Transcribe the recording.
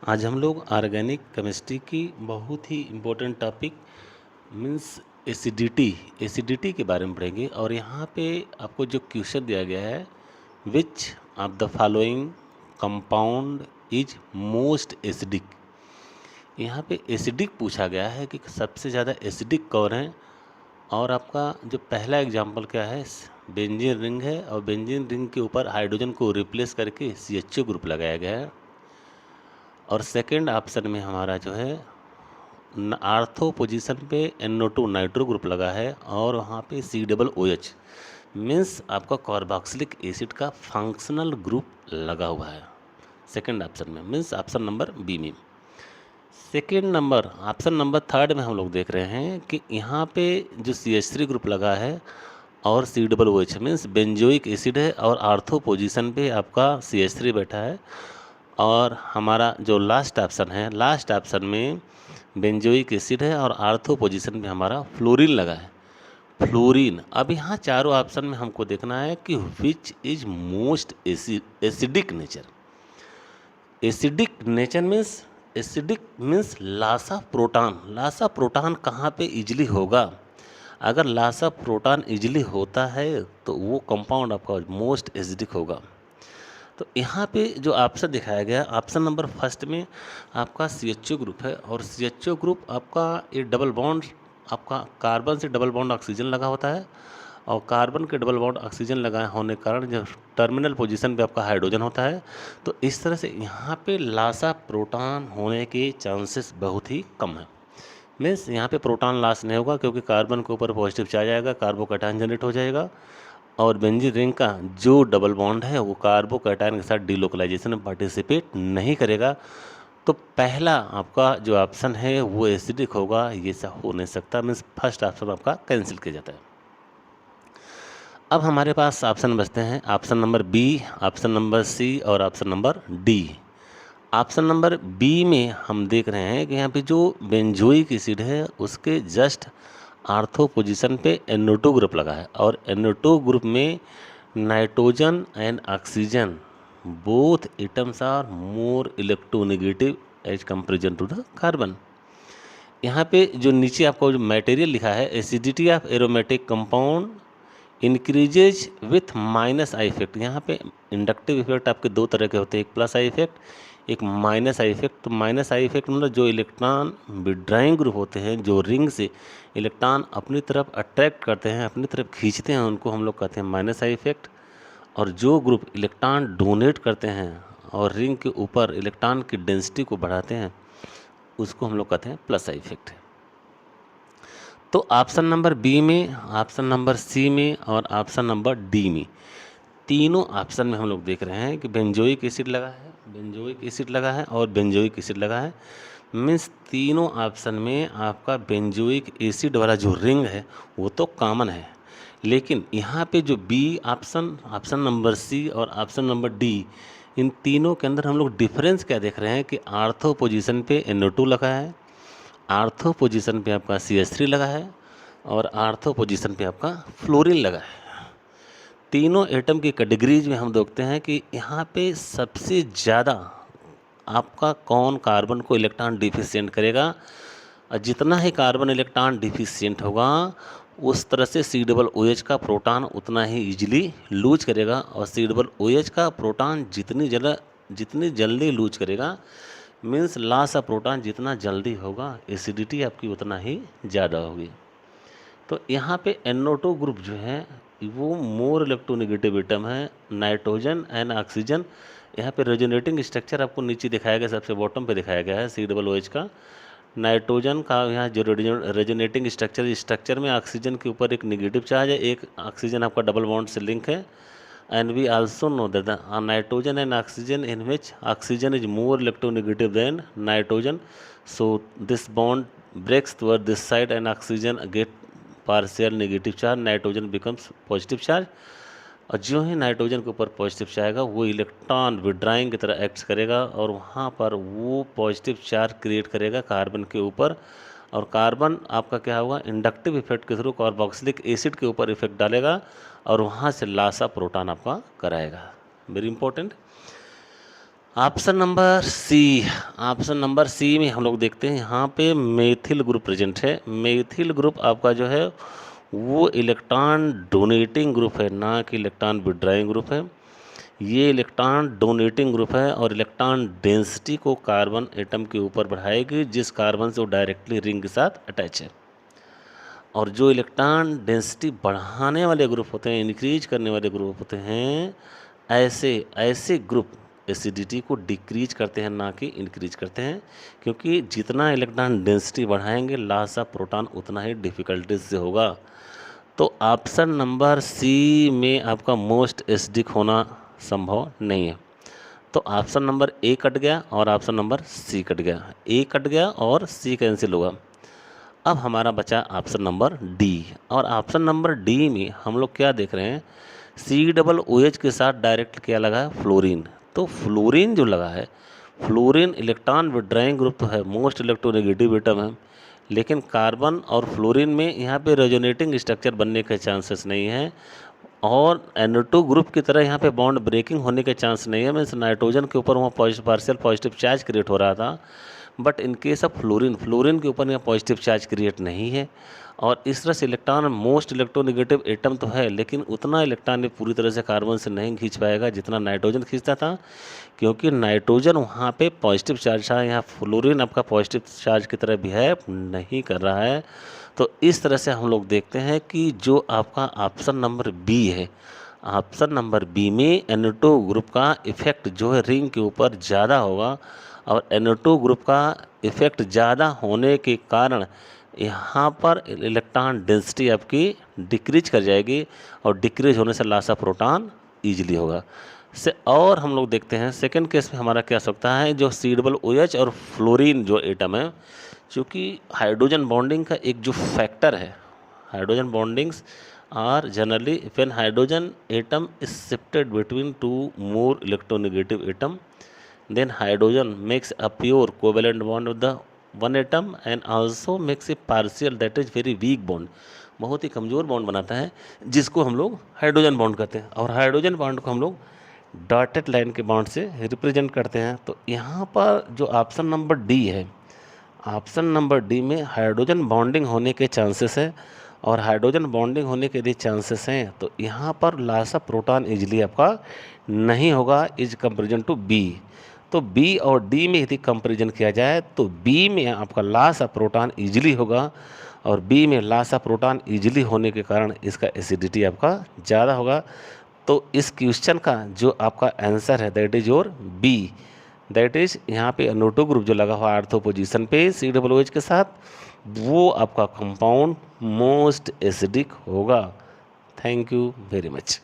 आज हम लोग ऑर्गेनिक केमिस्ट्री की बहुत ही इम्पोर्टेंट टॉपिक मीन्स एसिडिटी के बारे में पढ़ेंगे। और यहाँ पे आपको जो क्वेश्चन दिया गया है, which of the following compound is most acidic. यहाँ पे एसिडिक पूछा गया है कि सबसे ज़्यादा एसिडिक कौन है। और आपका जो पहला एग्जाम्पल क्या है, बेंजीन रिंग है, और बेंजीन रिंग के ऊपर हाइड्रोजन को रिप्लेस करके CHO ग्रुप लगाया गया है। और सेकंड ऑप्शन में हमारा जो है आर्थो पोजीशन पे NO2 नाइट्रो ग्रुप लगा है, और वहाँ पे COOH मीन्स आपका कार्बोक्सिलिक एसिड का फंक्शनल ग्रुप लगा हुआ है सेकंड ऑप्शन में, मीन्स ऑप्शन नंबर बी में। Second number option number third में हम लोग देख रहे हैं कि यहाँ पे जो CH3 ग्रुप लगा है और COOH मीन्स बेंजोइक एसिड है, और आर्थो पोजीशन पे आपका CH3 बैठा है। और हमारा जो लास्ट ऑप्शन में बेंजोइक एसिड है और आर्थो पोजीशन में हमारा फ्लोरीन लगा है, फ्लोरीन। अब यहाँ चारों ऑप्शन में हमको देखना है कि which is most acidic nature. Acidic means loss of proton कहाँ पे इजली होगा। अगर लॉस ऑफ प्रोटॉन इजली होता है तो वो कंपाउंड आपका मोस्ट एसिडिक होगा। तो यहाँ पे जो ऑप्शन दिखाया गया, ऑप्शन नंबर फर्स्ट में आपका CHO ग्रुप है, और CHO ग्रुप आपका ये डबल बॉन्ड, आपका कार्बन से डबल बॉन्ड ऑक्सीजन लगा होता है, और कार्बन के डबल बॉन्ड ऑक्सीजन लगा होने के कारण जो टर्मिनल पोजीशन पे आपका हाइड्रोजन होता है। तो इस तरह से यहाँ पे लॉस ऑफ प्रोटॉन होने के चांसेस बहुत ही कम है। मीन्स यहाँ पे प्रोटॉन लॉस नहीं होगा, क्योंकि कार्बन के ऊपर पॉजिटिव चार्ज आएगा, कार्बोकैटायन जनरेट हो जाएगा, और बेंजीन रिंग का जो डबल बॉन्ड है वो कार्बोकैटायन के साथ डिलोकलाइजेशन में पार्टिसिपेट नहीं करेगा। तो पहला आपका जो ऑप्शन है वो एसिडिक होगा, ये सब हो नहीं सकता, मीन्स फर्स्ट ऑप्शन आपका कैंसिल किया जाता है। अब हमारे पास ऑप्शन बचते हैं option number B, option number C और option number D. Option number B में हम देख रहे हैं कि यहाँ पे जो बेंजोइक एसिड है उसके जस्ट आर्थो पोजीशन पे NO2 ग्रुप लगा है, और NO2 ग्रुप में nitrogen and oxygen both atoms are more electronegative as comparison to the carbon. यहाँ पे जो नीचे आपको जो मटेरियल लिखा है, acidity of aromatic compound increases with minus I effect. यहाँ पे इंडक्टिव इफेक्ट आपके दो तरह के होते हैं, एक प्लस आई इफेक्ट, एक माइनस आई इफेक्ट। तो माइनस आई इफेक्ट मतलब जो इलेक्ट्रॉन विड्राइंग ग्रुप होते हैं, जो रिंग से इलेक्ट्रॉन अपनी तरफ अट्रैक्ट करते हैं, अपनी तरफ खींचते हैं, उनको हम लोग कहते हैं माइनस आई इफेक्ट। और जो ग्रुप इलेक्ट्रॉन डोनेट करते हैं और रिंग के ऊपर इलेक्ट्रॉन की डेंसिटी को बढ़ाते हैं, उसको हम लोग कहते हैं प्लस आई इफेक्ट। तो ऑप्शन नंबर बी में, ऑप्शन नंबर सी में और ऑप्शन नंबर डी में, तीनों ऑप्शन में हम लोग देख रहे हैं कि बेंजोइक एसिड लगा है, बेंजोइक एसिड लगा है और बेंजोइक एसिड लगा है। मीन्स तीनों ऑप्शन में आपका बेंजोइक एसिड वाला जो रिंग है वो तो कॉमन है। लेकिन यहाँ पे जो B option, option number C और ऑप्शन नंबर डी, इन तीनों के अंदर हम लोग डिफरेंस क्या देख रहे हैं कि आर्थो पोजीशन पे NO2 लगा है, आर्थो पोजीशन पे आपका CH3 लगा है, और आर्थो पोजीशन पे आपका फ्लोरीन लगा है। तीनों एटम की कैटेगरीज में हम देखते हैं कि यहाँ पे सबसे ज़्यादा आपका कौन कार्बन को इलेक्ट्रॉन डिफिशिएंट करेगा, और जितना ही कार्बन इलेक्ट्रॉन डिफिशिएंट होगा उस तरह से COOH का प्रोटॉन उतना ही इजीली लूज करेगा, और COOH का प्रोटॉन जितनी जल्दी लूज करेगा, मीन्स लॉस ऑफ प्रोटॉन जितना जल्दी होगा, एसिडिटी आपकी उतना ही ज़्यादा होगी। तो यहाँ पे NO2 ग्रुप जो है वो मोर इलेक्ट्रोनेगेटिव एटम है, नाइट्रोजन एंड ऑक्सीजन। यहाँ पे रेजोनेटिंग स्ट्रक्चर आपको नीचे दिखाया गया, सबसे बॉटम पे दिखाया गया है COOH का। नाइट्रोजन का यहाँ जो रेजोनेटिंग स्ट्रक्चर में ऑक्सीजन के ऊपर एक निगेटिव चार्ज है, एक ऑक्सीजन आपका डबल बॉन्ड से लिंक है। And we also know that nitrogen and oxygen in which oxygen is more electronegative than nitrogen, so this bond breaks toward this side and oxygen get partial negative charge, nitrogen becomes positive charge. और जो ही nitrogen के ऊपर positive charge आएगा वो electron withdrawing की तरह act करेगा, और वहाँ पर वो पॉजिटिव चार्ज क्रिएट करेगा कार्बन के ऊपर, और कार्बन आपका क्या होगा, इंडक्टिव इफेक्ट के थ्रू कार्बोक्सिलिक एसिड के ऊपर इफेक्ट डालेगा, और वहाँ से लॉस ऑफ प्रोटॉन आपका कराएगा। Very important. Option number C. Option number C में हम लोग देखते हैं यहाँ पे मेथिल ग्रुप प्रेजेंट है। मेथिल ग्रुप आपका जो है वो इलेक्ट्रॉन डोनेटिंग ग्रुप है, ना कि इलेक्ट्रॉन विड्राइंग ग्रुप है। ये इलेक्ट्रॉन डोनेटिंग ग्रुप है और इलेक्ट्रॉन डेंसिटी को कार्बन एटम के ऊपर बढ़ाएगी जिस कार्बन से वो डायरेक्टली रिंग के साथ अटैच है। और जो इलेक्ट्रॉन डेंसिटी बढ़ाने वाले ग्रुप होते हैं, इंक्रीज करने वाले ग्रुप होते हैं, ऐसे ऐसे ग्रुप एसिडिटी को डिक्रीज करते हैं, ना कि इंक्रीज करते हैं। क्योंकि जितना इलेक्ट्रॉन डेंसिटी बढ़ाएंगे लॉस ऑफ प्रोटॉन उतना ही डिफ़िकल्टीज से होगा। तो ऑप्शन नंबर सी में आपका मोस्ट एसिडिक होना संभव नहीं है। तो ऑप्शन नंबर ए कट गया और ऑप्शन नंबर सी कट गया। ए कट गया और सी कैंसिल होगा। अब हमारा बचा ऑप्शन नंबर डी। और ऑप्शन नंबर डी में हम लोग क्या देख रहे हैं, COOH के साथ डायरेक्ट क्या लगा है, फ्लोरीन। तो फ्लोरीन जो लगा है, फ्लोरीन इलेक्ट्रॉन विड्राइंग ग्रुप तो है, मोस्ट इलेक्ट्रोनेगेटिव एटम है, लेकिन कार्बन और फ्लोरीन में यहाँ पे रेजोनेटिंग स्ट्रक्चर बनने के चांसेस नहीं है और NO2 ग्रुप की तरह यहाँ पे बॉन्ड ब्रेकिंग होने के चांस नहीं है। मीन्स नाइट्रोजन के ऊपर वहाँ पार्शियल पॉजिटिव चार्ज क्रिएट हो रहा था, but in case of fluorine, fluorine के ऊपर यहाँ पॉजिटिव चार्ज क्रिएट नहीं है। और इस तरह से इलेक्ट्रॉन मोस्ट इलेक्ट्रोनेगेटिव एटम तो है, लेकिन उतना इलेक्ट्रॉन ने पूरी तरह से कार्बन से नहीं खींच पाएगा जितना नाइट्रोजन खींचता था, क्योंकि नाइट्रोजन वहाँ पे पॉजिटिव चार्ज था, यहाँ फ्लोरीन आपका पॉजिटिव चार्ज की तरह बिहेव नहीं कर रहा है। तो इस तरह से हम लोग देखते हैं कि जो आपका ऑप्शन नंबर बी है, ऑप्शन नंबर बी में NO2 ग्रुप का इफेक्ट जो है रिंग के ऊपर ज़्यादा होगा और NO2 ग्रुप का इफेक्ट ज़्यादा होने के कारण यहाँ पर इलेक्ट्रॉन डेंसिटी आपकी डिक्रीज कर जाएगी और डिक्रीज होने से लॉस ऑफ प्रोटॉन ईजिली होगा। से और हम लोग देखते हैं सेकंड केस में हमारा क्या सकता है, जो COOH और फ्लोरीन जो एटम है, चूँकि हाइड्रोजन बॉन्डिंग का एक जो फैक्टर है, hydrogen bondings are generally when hydrogen atom is shifted between two more electronegative atom, then hydrogen makes a pure covalent bond with the one atom and also makes a partial that is very weak bond, बहुत ही कमज़ोर bond बनाता है जिसको हम लोग hydrogen bond कहते हैं। और हाइड्रोजन बॉन्ड को हम लोग डॉटेड लाइन के बॉन्ड से रिप्रेजेंट करते हैं। तो यहाँ पर जो ऑप्शन नंबर डी है, ऑप्शन नंबर डी में हाइड्रोजन बॉन्डिंग होने के चांसेस है और हाइड्रोजन बॉन्डिंग होने के यदि चांसेस हैं तो यहाँ पर लॉस ऑफ प्रोटॉन इजीली आपका नहीं होगा इज कंपेरिजन टू बी। तो बी और डी में यदि कंपेरिजन किया जाए तो बी में आपका लॉस ऑफ प्रोटॉन इजीली होगा और बी में लॉस ऑफ प्रोटॉन इजीली होने के कारण इसका एसिडिटी आपका ज़्यादा होगा। तो इस क्वेश्चन का जो आपका आंसर है that is your B, that is यहाँ पे NO2 ग्रुप जो लगा हुआ आर्थो पोजीशन पे COOH के साथ, वो आपका कंपाउंड मोस्ट एसिडिक होगा। Thank you very much.